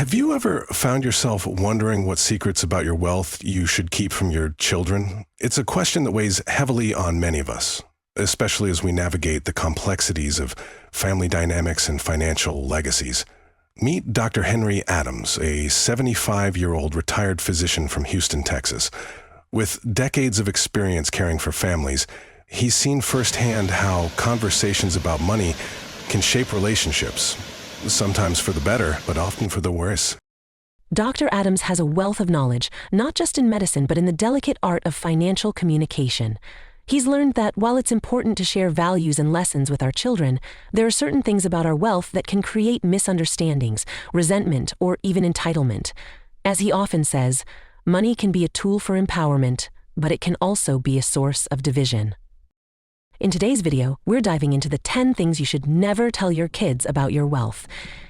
Have you ever found yourself wondering what secrets about your wealth you should keep from your children? It's a question that weighs heavily on many of us, especially as we navigate the complexities of family dynamics and financial legacies. Meet Dr. Henry Adams, a 75-year-old retired physician from Houston, Texas. With decades of experience caring for families, he's seen firsthand how conversations about money can shape relationships, sometimes for the better, but often for the worse. Dr. Adams has a wealth of knowledge, not just in medicine, but in the delicate art of financial communication. He's learned that while it's important to share values and lessons with our children, there are certain things about our wealth that can create misunderstandings, resentment, or even entitlement. As he often says, money can be a tool for empowerment, but it can also be a source of division. In today's video, we're diving into the 10 things you should never tell your kids about your wealth.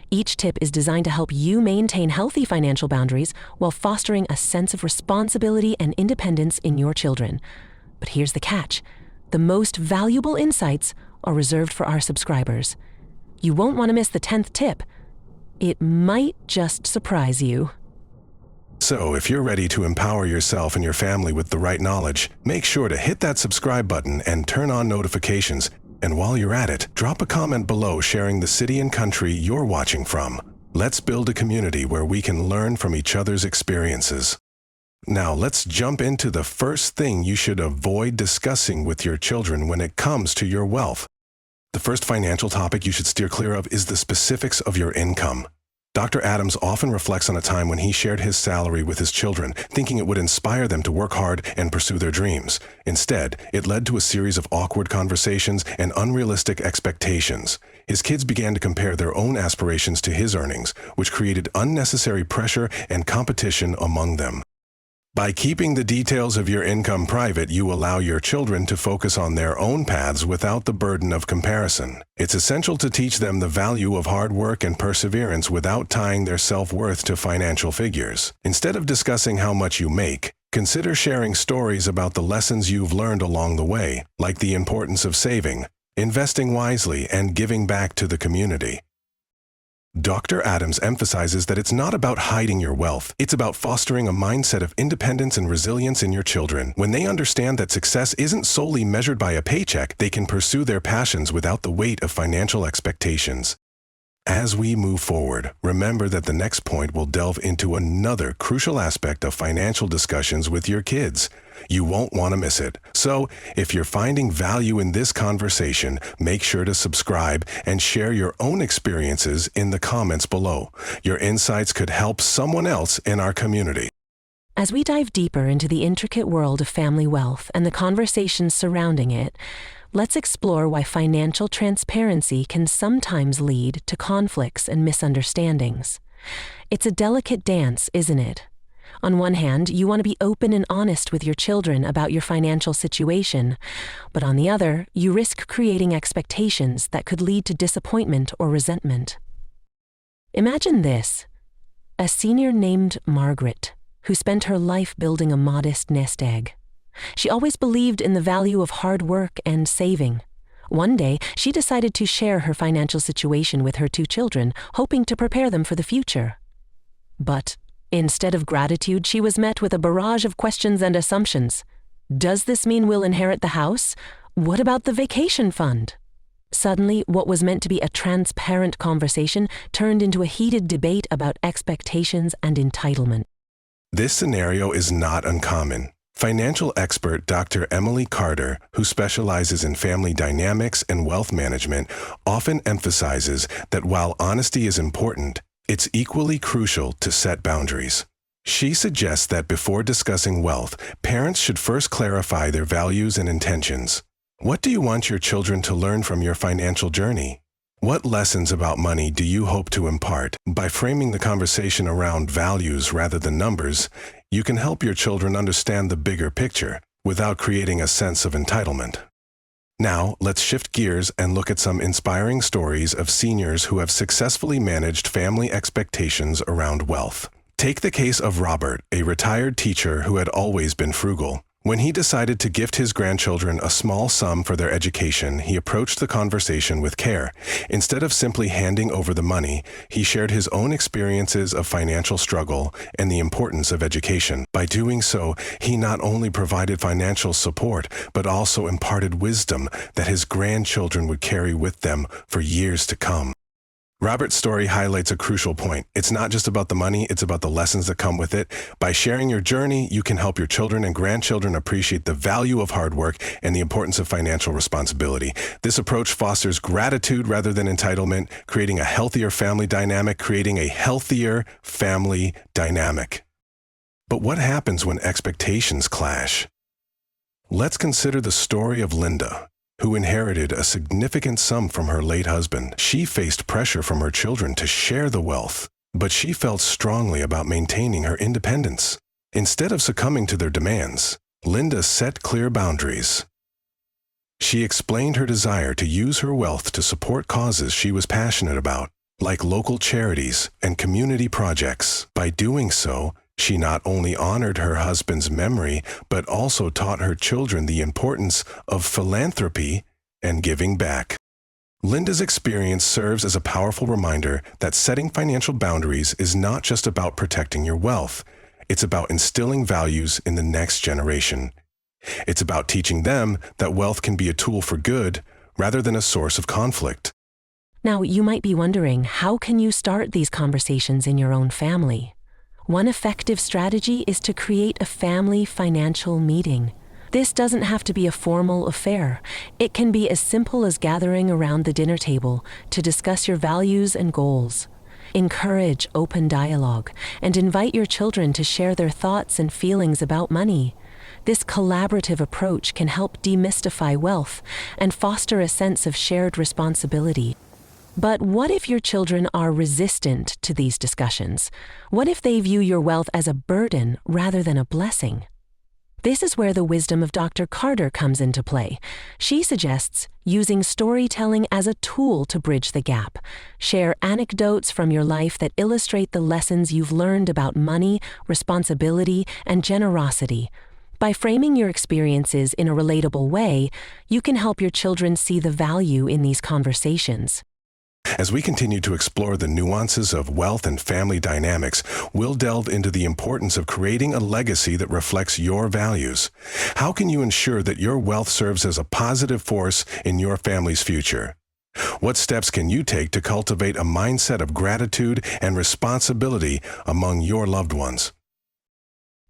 Each tip is designed to help you maintain healthy financial boundaries while fostering a sense of responsibility and independence in your children. But here's the catch. The most valuable insights are reserved for our subscribers. You won't want to miss the 10th tip. It might just surprise you. So, if you're ready to empower yourself and your family with the right knowledge, make sure to hit that subscribe button and turn on notifications. And while you're at it, drop a comment below sharing the city and country you're watching from. Let's build a community where we can learn from each other's experiences. Now, let's jump into the first thing you should avoid discussing with your children when it comes to your wealth. The first financial topic you should steer clear of is the specifics of your income. Dr. Adams often reflects on a time when he shared his salary with his children, thinking it would inspire them to work hard and pursue their dreams. Instead, it led to a series of awkward conversations and unrealistic expectations. His kids began to compare their own aspirations to his earnings, which created unnecessary pressure and competition among them. By keeping the details of your income private, you allow your children to focus on their own paths without the burden of comparison. It's essential to teach them the value of hard work and perseverance without tying their self-worth to financial figures. Instead of discussing how much you make, consider sharing stories about the lessons you've learned along the way, like the importance of saving, investing wisely, and giving back to the community. Dr. Adams emphasizes that it's not about hiding your wealth. It's about fostering a mindset of independence and resilience in your children. When they understand that success isn't solely measured by a paycheck, they can pursue their passions without the weight of financial expectations. As we move forward, remember that the next point will delve into another crucial aspect of financial discussions with your kids. You won't want to miss it. So, if you're finding value in this conversation, make sure to subscribe and share your own experiences in the comments below. Your insights could help someone else in our community. As we dive deeper into the intricate world of family wealth and the conversations surrounding it, let's explore why financial transparency can sometimes lead to conflicts and misunderstandings. It's a delicate dance, isn't it? On one hand, you want to be open and honest with your children about your financial situation, but on the other, you risk creating expectations that could lead to disappointment or resentment. Imagine this: a senior named Margaret, who spent her life building a modest nest egg. She always believed in the value of hard work and saving. One day, she decided to share her financial situation with her 2 children, hoping to prepare them for the future. But instead of gratitude, she was met with a barrage of questions and assumptions. Does this mean we'll inherit the house? What about the vacation fund? Suddenly, what was meant to be a transparent conversation turned into a heated debate about expectations and entitlement. This scenario is not uncommon. Financial expert Dr. Emily Carter, who specializes in family dynamics and wealth management, often emphasizes that while honesty is important, it's equally crucial to set boundaries. She suggests that before discussing wealth, parents should first clarify their values and intentions. What do you want your children to learn from your financial journey? What lessons about money do you hope to impart? By framing the conversation around values rather than numbers, you can help your children understand the bigger picture without creating a sense of entitlement. Now, let's shift gears and look at some inspiring stories of seniors who have successfully managed family expectations around wealth. Take the case of Robert, a retired teacher who had always been frugal. When he decided to gift his grandchildren a small sum for their education, he approached the conversation with care. Instead of simply handing over the money, he shared his own experiences of financial struggle and the importance of education. By doing so, he not only provided financial support, but also imparted wisdom that his grandchildren would carry with them for years to come. Robert's story highlights a crucial point. It's not just about the money, it's about the lessons that come with it. By sharing your journey, you can help your children and grandchildren appreciate the value of hard work and the importance of financial responsibility. This approach fosters gratitude rather than entitlement, creating a healthier family dynamic. But what happens when expectations clash? Let's consider the story of Linda, who inherited a significant sum from her late husband. She faced pressure from her children to share the wealth, but she felt strongly about maintaining her independence. Instead of succumbing to their demands, Linda set clear boundaries. She explained her desire to use her wealth to support causes she was passionate about, like local charities and community projects. By doing so, she not only honored her husband's memory, but also taught her children the importance of philanthropy and giving back. Linda's experience serves as a powerful reminder that setting financial boundaries is not just about protecting your wealth. It's about instilling values in the next generation. It's about teaching them that wealth can be a tool for good rather than a source of conflict. Now, you might be wondering, how can you start these conversations in your own family? One effective strategy is to create a family financial meeting. This doesn't have to be a formal affair. It can be as simple as gathering around the dinner table to discuss your values and goals. Encourage open dialogue and invite your children to share their thoughts and feelings about money. This collaborative approach can help demystify wealth and foster a sense of shared responsibility. But what if your children are resistant to these discussions? What if they view your wealth as a burden rather than a blessing? This is where the wisdom of Dr. Carter comes into play. She suggests using storytelling as a tool to bridge the gap. Share anecdotes from your life that illustrate the lessons you've learned about money, responsibility, and generosity. By framing your experiences in a relatable way, you can help your children see the value in these conversations. As we continue to explore the nuances of wealth and family dynamics, we'll delve into the importance of creating a legacy that reflects your values. How can you ensure that your wealth serves as a positive force in your family's future? What steps can you take to cultivate a mindset of gratitude and responsibility among your loved ones?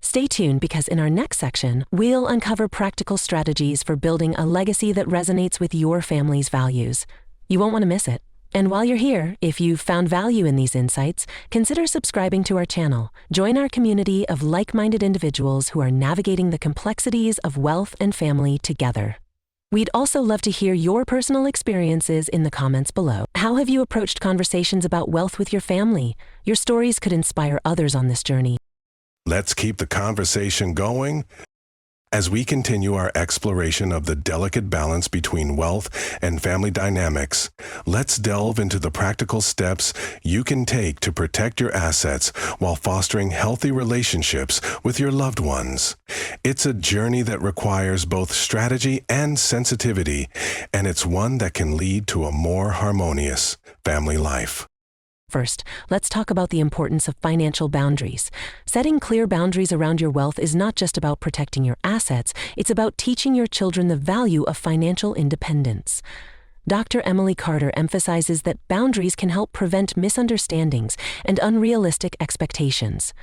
Stay tuned, because in our next section, we'll uncover practical strategies for building a legacy that resonates with your family's values. You won't want to miss it. And while you're here, if you've found value in these insights, consider subscribing to our channel. Join our community of like-minded individuals who are navigating the complexities of wealth and family together. We'd also love to hear your personal experiences in the comments below. How have you approached conversations about wealth with your family? Your stories could inspire others on this journey. Let's keep the conversation going. As we continue our exploration of the delicate balance between wealth and family dynamics, let's delve into the practical steps you can take to protect your assets while fostering healthy relationships with your loved ones. It's a journey that requires both strategy and sensitivity, and it's one that can lead to a more harmonious family life. First, let's talk about the importance of financial boundaries. Setting clear boundaries around your wealth is not just about protecting your assets, it's about teaching your children the value of financial independence. Dr. Emily Carter emphasizes that boundaries can help prevent misunderstandings and unrealistic expectations.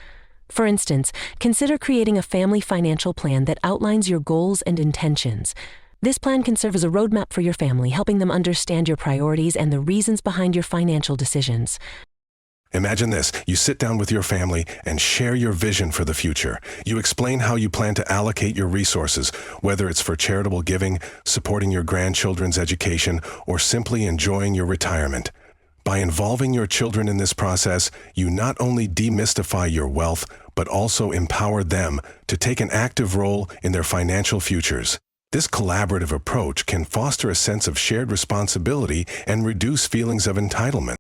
For instance, consider creating a family financial plan that outlines your goals and intentions. This plan can serve as a roadmap for your family, helping them understand your priorities and the reasons behind your financial decisions. Imagine this. You sit down with your family and share your vision for the future. You explain how you plan to allocate your resources, whether it's for charitable giving, supporting your grandchildren's education, or simply enjoying your retirement. By involving your children in this process, you not only demystify your wealth, but also empower them to take an active role in their financial futures. This collaborative approach can foster a sense of shared responsibility and reduce feelings of entitlement.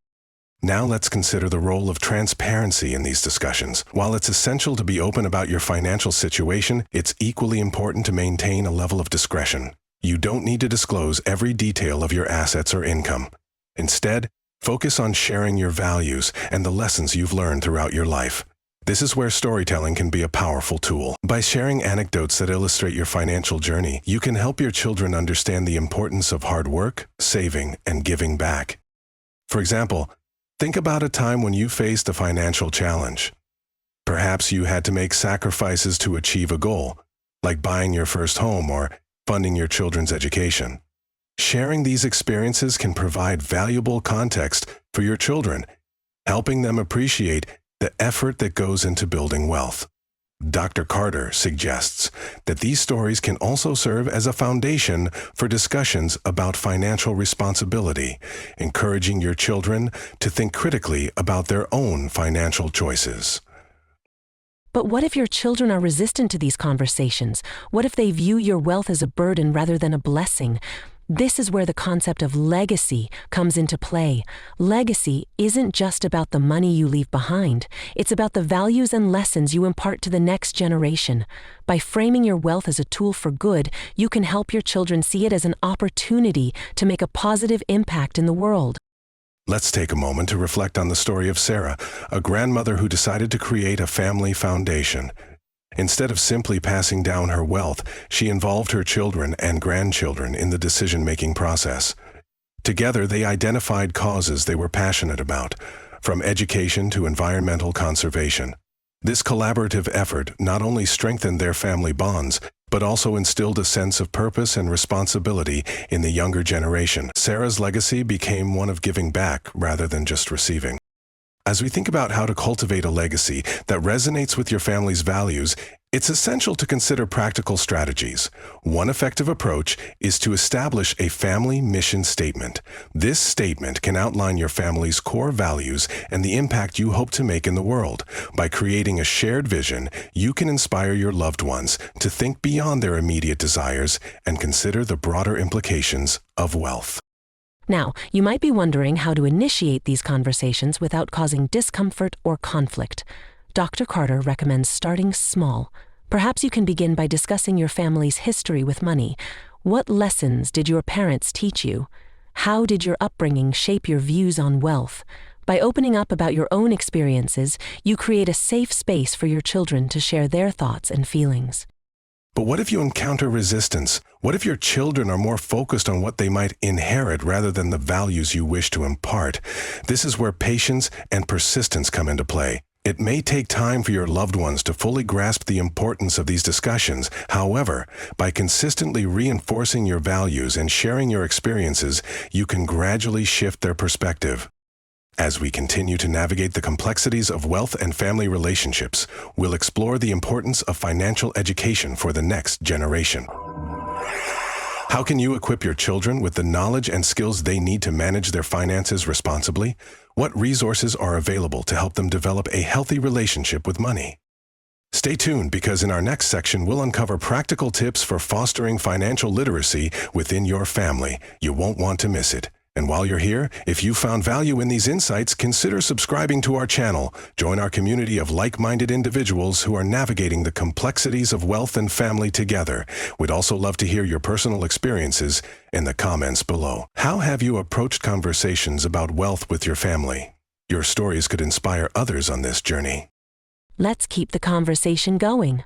Now let's consider the role of transparency in these discussions. While it's essential to be open about your financial situation, it's equally important to maintain a level of discretion. You don't need to disclose every detail of your assets or income. Instead, focus on sharing your values and the lessons you've learned throughout your life. This is where storytelling can be a powerful tool. By sharing anecdotes that illustrate your financial journey, you can help your children understand the importance of hard work, saving, and giving back. For example, think about a time when you faced a financial challenge. Perhaps you had to make sacrifices to achieve a goal, like buying your first home or funding your children's education. Sharing these experiences can provide valuable context for your children, helping them appreciate the effort that goes into building wealth. Dr. Carter suggests that these stories can also serve as a foundation for discussions about financial responsibility, encouraging your children to think critically about their own financial choices. But what if your children are resistant to these conversations? What if they view your wealth as a burden rather than a blessing? This is where the concept of legacy comes into play. Legacy isn't just about the money you leave behind. It's about the values and lessons you impart to the next generation. By framing your wealth as a tool for good, you can help your children see it as an opportunity to make a positive impact in the world. Let's take a moment to reflect on the story of Sarah, a grandmother who decided to create a family foundation. Instead of simply passing down her wealth, she involved her children and grandchildren in the decision-making process. Together, they identified causes they were passionate about, from education to environmental conservation. This collaborative effort not only strengthened their family bonds, but also instilled a sense of purpose and responsibility in the younger generation. Sarah's legacy became one of giving back rather than just receiving. As we think about how to cultivate a legacy that resonates with your family's values, it's essential to consider practical strategies. One effective approach is to establish a family mission statement. This statement can outline your family's core values and the impact you hope to make in the world. By creating a shared vision, you can inspire your loved ones to think beyond their immediate desires and consider the broader implications of wealth. Now, you might be wondering how to initiate these conversations without causing discomfort or conflict. Dr. Carter recommends starting small. Perhaps you can begin by discussing your family's history with money. What lessons did your parents teach you? How did your upbringing shape your views on wealth? By opening up about your own experiences, you create a safe space for your children to share their thoughts and feelings. But what if you encounter resistance? What if your children are more focused on what they might inherit rather than the values you wish to impart? This is where patience and persistence come into play. It may take time for your loved ones to fully grasp the importance of these discussions. However, by consistently reinforcing your values and sharing your experiences, you can gradually shift their perspective. As we continue to navigate the complexities of wealth and family relationships, we'll explore the importance of financial education for the next generation. How can you equip your children with the knowledge and skills they need to manage their finances responsibly? What resources are available to help them develop a healthy relationship with money? Stay tuned, because in our next section, we'll uncover practical tips for fostering financial literacy within your family. You won't want to miss it. And while you're here, if you found value in these insights, consider subscribing to our channel. Join our community of like-minded individuals who are navigating the complexities of wealth and family together. We'd also love to hear your personal experiences in the comments below. How have you approached conversations about wealth with your family? Your stories could inspire others on this journey. Let's keep the conversation going.